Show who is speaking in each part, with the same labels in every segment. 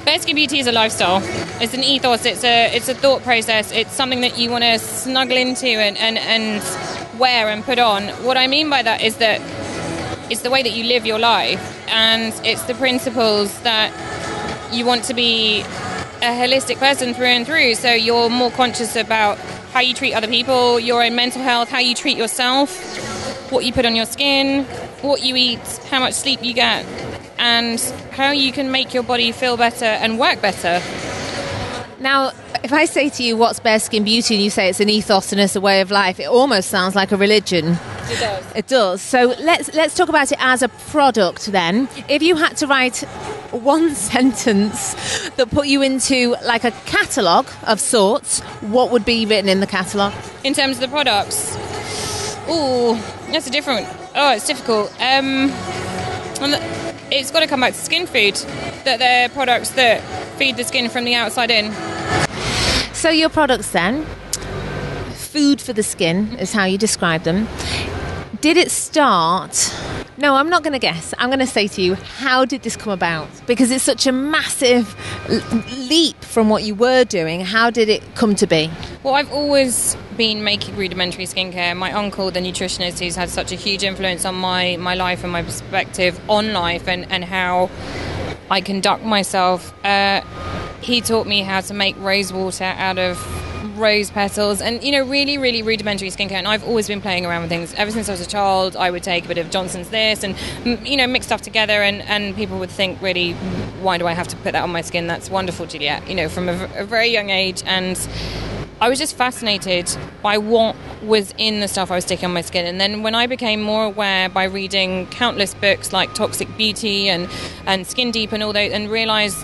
Speaker 1: Bare Skin Beauty is a lifestyle. It's an ethos. It's a thought process. It's something that you want to snuggle into and wear and put on. What I mean by that is that it's the way that you live your life, and it's the principles that you want to be a holistic person through and through. So you're more conscious about how you treat other people, your own mental health, how you treat yourself, what you put on your skin, what you eat, how much sleep you get, and how you can make your body feel better and work better.
Speaker 2: Now, if I say to you, what's Bare Skin Beauty, and you say it's an ethos and it's a way of life, it almost sounds like a religion.
Speaker 1: It does.
Speaker 2: It does. So let's talk about it as a product then. If you had to write one sentence that put you into like a catalogue of sorts, what would be written in the catalogue?
Speaker 1: In terms of the products, it's difficult. It's got to come back to skin food, that they're products that feed the skin from the outside in.
Speaker 2: So your products then, food for the skin is how you describe them. Did it start... No, I'm not going to guess. I'm going to say to you, how did this come about? Because it's such a massive leap from what you were doing. How did it come to be?
Speaker 1: Well, I've always been making rudimentary skincare. My uncle, the nutritionist, who's had such a huge influence on my life and my perspective on life and how I conduct myself, he taught me how to make rose water out of rose petals and, really, really rudimentary skincare. And I've always been playing around with things. Ever since I was a child, I would take a bit of Johnson's this and, mix stuff together and people would think, really, why do I have to put that on my skin? That's wonderful, Juliette, from a very young age. And I was just fascinated by what was in the stuff I was sticking on my skin. And then when I became more aware by reading countless books like Toxic Beauty and Skin Deep and all those, and realised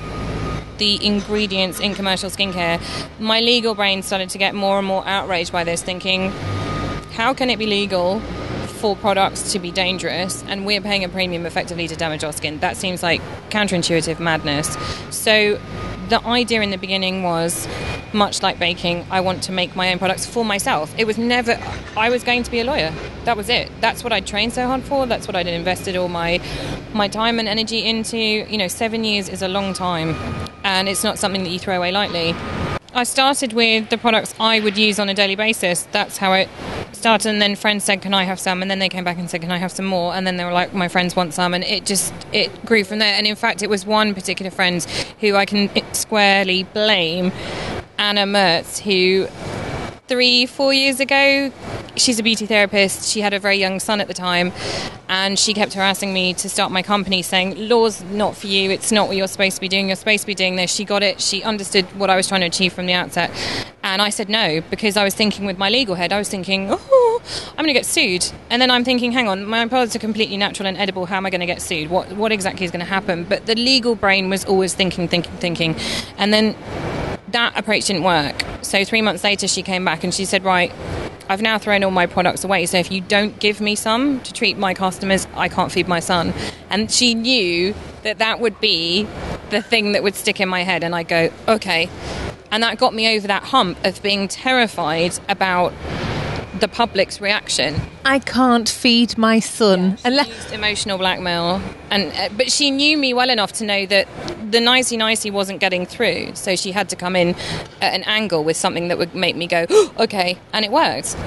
Speaker 1: the ingredients in commercial skincare, my legal brain started to get more and more outraged by this, thinking, how can it be legal for products to be dangerous and we're paying a premium effectively to damage our skin? That seems like counterintuitive madness. So the idea in the beginning was, much like baking, I want to make my own products for myself. It was never, I was going to be a lawyer. That was it. That's what I trained so hard for. That's what I'd invested all my time and energy into. 7 years is a long time, and it's not something that you throw away lightly. I started with the products I would use on a daily basis. That's how it started, and then friends said, can I have some? And then they came back and said, can I have some more? And then they were like, my friends want some, and it grew from there. And in fact, it was one particular friend who I can squarely blame, Anna Mertz, who 3-4 years ago, she's a beauty therapist. She had a very young son at the time, and she kept harassing me to start my company, saying, law's not for you, it's not what you're supposed to be doing, you're supposed to be doing this. She got it, she understood what I was trying to achieve from the outset. And I said no, because I was thinking with my legal head, I was thinking, I'm going to get sued. And then I'm thinking, hang on, my products are completely natural and edible, how am I going to get sued? What exactly is going to happen? But the legal brain was always thinking. And then that approach didn't work. So 3 months later, she came back and she said, right, I've now thrown all my products away, so if you don't give me some to treat my customers, I can't feed my son. And she knew that would be the thing that would stick in my head, and I go, okay. And that got me over that hump of being terrified about the public's reaction.
Speaker 2: I can't feed my son.
Speaker 1: Yeah, she used emotional blackmail, but she knew me well enough to know that the nicey wasn't getting through, so she had to come in at an angle with something that would make me go, okay, and it worked.